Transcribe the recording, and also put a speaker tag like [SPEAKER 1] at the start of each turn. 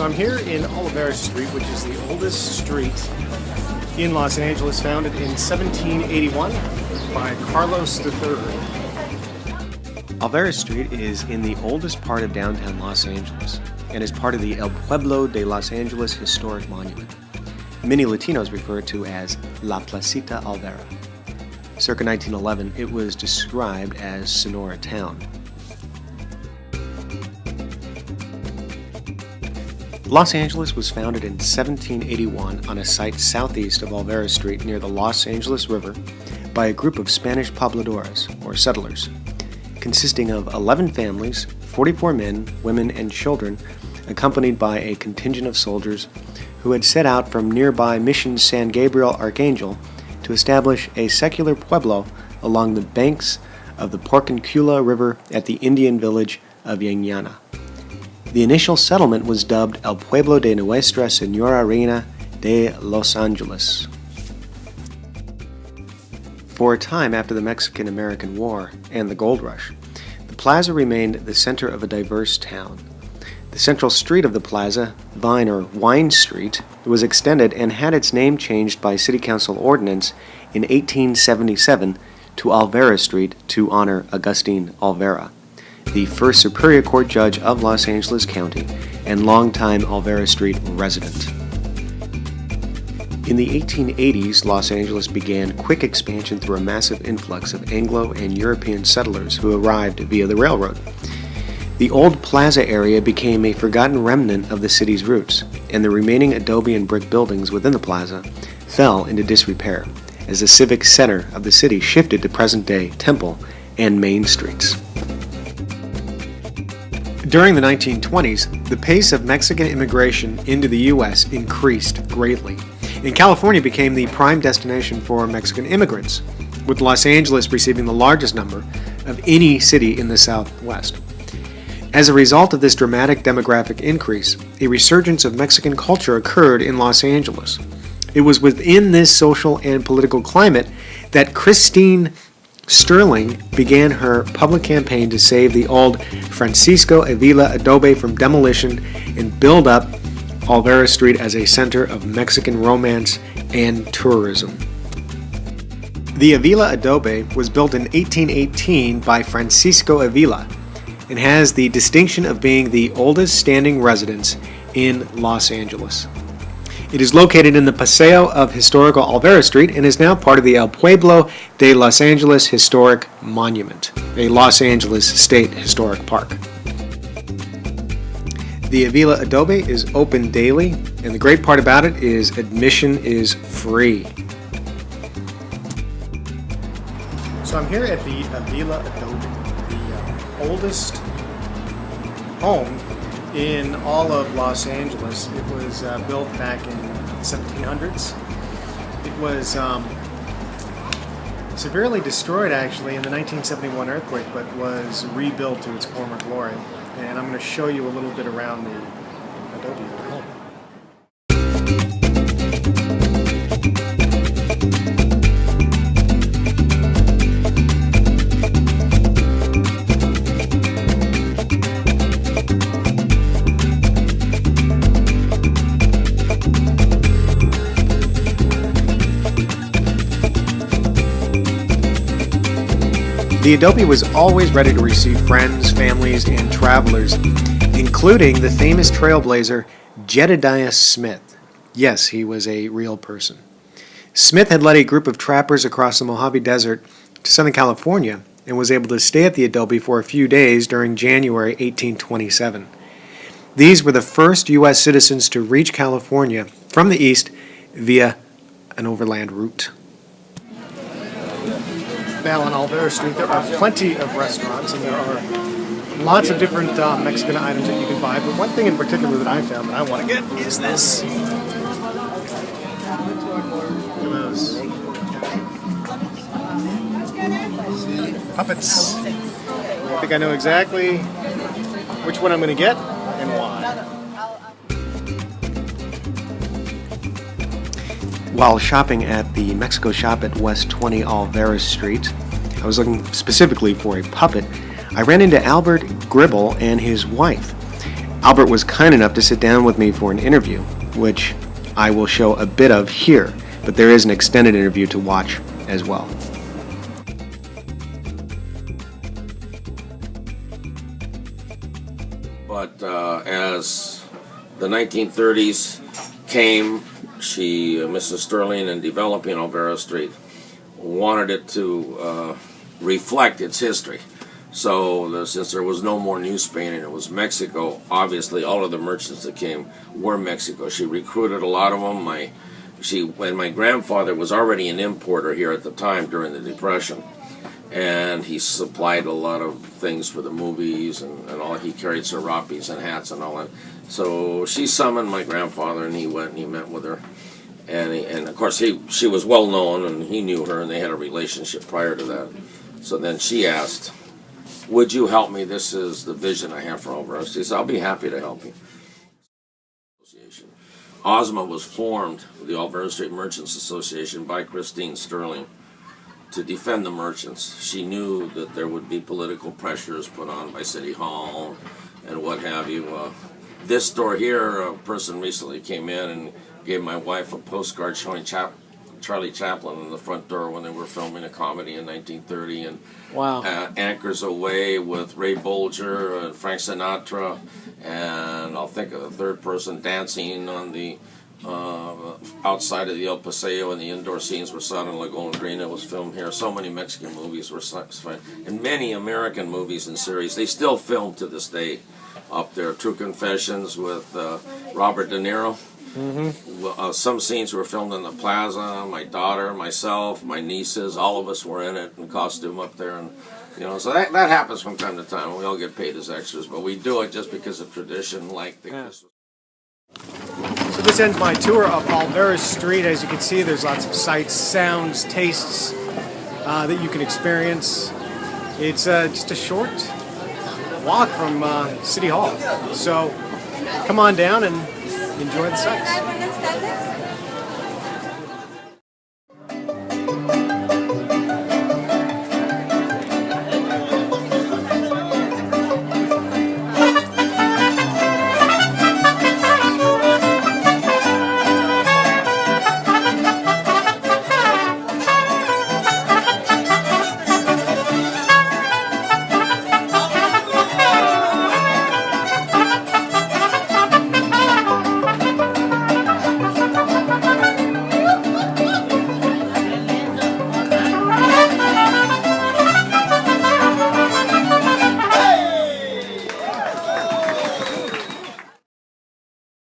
[SPEAKER 1] So I'm here in Olvera Street, which is the oldest street in Los Angeles, founded in 1781 by Carlos III.
[SPEAKER 2] Olvera Street is in the oldest part of downtown Los Angeles and is part of the El Pueblo de Los Angeles Historic Monument. Many Latinos refer to it as La Placita Olvera. Circa 1911, it was described as Sonora Town. Los Angeles was founded in 1781 on a site southeast of Olvera Street near the Los Angeles River by a group of Spanish pobladores, or settlers, consisting of 11 families, 44 men, women, and children, accompanied by a contingent of soldiers who had set out from nearby Mission San Gabriel Archangel to establish a secular pueblo along the banks of the Porciuncula River at the Indian village of Yañana. The initial settlement was dubbed El Pueblo de Nuestra Senora Reina de Los Angeles. For a time after the Mexican-American War and the Gold Rush, the plaza remained the center of a diverse town. The central street of the plaza, Vine or Wine Street, was extended and had its name changed by City Council ordinance in 1877 to Olvera Street to honor Agustin Olvera, the first Superior Court Judge of Los Angeles County and longtime Olvera Street resident. In the 1880s, Los Angeles began quick expansion through a massive influx of Anglo and European settlers who arrived via the railroad. The old plaza area became a forgotten remnant of the city's roots, and the remaining adobe and brick buildings within the plaza fell into disrepair as the civic center of the city shifted to present-day Temple and Main Streets. During the 1920s, the pace of Mexican immigration into the U.S. increased greatly, and California became the prime destination for Mexican immigrants, with Los Angeles receiving the largest number of any city in the Southwest. As a result of this dramatic demographic increase, a resurgence of Mexican culture occurred in Los Angeles. It was within this social and political climate that Christine Sterling began her public campaign to save the old Francisco Avila adobe from demolition and build up Olvera Street as a center of Mexican romance and tourism. The Avila adobe was built in 1818 by Francisco Avila and has the distinction of being the oldest standing residence in Los Angeles. It is located in the Paseo of Historical Olvera Street and is now part of the El Pueblo de Los Angeles Historic Monument, a Los Angeles State Historic Park. The Avila adobe is open daily, and the great part about it is admission is free.
[SPEAKER 1] So I'm here at the Avila adobe, the oldest home in all of Los Angeles. It was built back in the 1700s. It was severely destroyed actually in the 1971 earthquake, but was rebuilt to its former glory. And I'm going to show you a little bit around the adobe of the home. The adobe was always ready to receive friends, families, and travelers, including the famous trailblazer Jedediah Smith. Yes, he was a real person. Smith had led a group of trappers across the Mojave Desert to Southern California and was able to stay at the adobe for a few days during January 1827. These were the first U.S. citizens to reach California from the east via an overland route. Now on Olvera Street, there are plenty of restaurants, and there are lots of different Mexican items that you can buy. But one thing in particular that I found that I want to get is this. Look at those puppets. I think I know exactly which one I'm going to get and why.
[SPEAKER 2] While shopping at the Mexico Shop at West 20 Olvera Street, I was looking specifically for a puppet. I ran into Albert Gribble and his wife.
[SPEAKER 1] Albert was kind enough to sit down with me for an interview, which I will show a bit of here, but there is an extended interview to watch as well.
[SPEAKER 3] But as the 1930s came, Mrs. Sterling, in developing Olvera Street, wanted it to reflect its history. So since there was no more New Spain and it was Mexico, obviously all of the merchants that came were Mexico. She recruited a lot of them. When my grandfather was already an importer here at the time during the Depression, and he supplied a lot of things for the movies and all. He carried serapes and hats and all that. So she summoned my grandfather, and he went and he met with her. And of course, she was well known, and he knew her, and they had a relationship prior to that. So then she asked, "Would you help me? This is the vision I have for Olvera." She said, "I'll be happy to help you." OSMA was formed, the Olvera Street Merchants Association, by Christine Sterling to defend the merchants. She knew that there would be political pressures put on by City Hall and what have you. This store here, a person recently came in and gave my wife a postcard showing Charlie Chaplin in the front door when they were filming a comedy in 1930, and
[SPEAKER 1] Wow.
[SPEAKER 3] Anchors Away with Ray Bolger and Frank Sinatra, and I'll think of the third person dancing on the outside of the El Paseo, and the indoor scenes were shot in La Golondrina. Was filmed here. So many Mexican movies were filmed, and many American movies and series. They still film to this day up there. True Confessions with Robert De Niro. Mm-hmm. Some scenes were filmed in the plaza. My daughter, myself, my nieces, all of us were in it in costume up there, and so that happens from time to time. We all get paid as extras, but we do it just because of tradition, like the Christmas.
[SPEAKER 1] So this ends my tour of Olvera Street. As you can see, there's lots of sights, sounds, tastes that you can experience. It's just a short walk from City Hall. So come on down and enjoy the sights.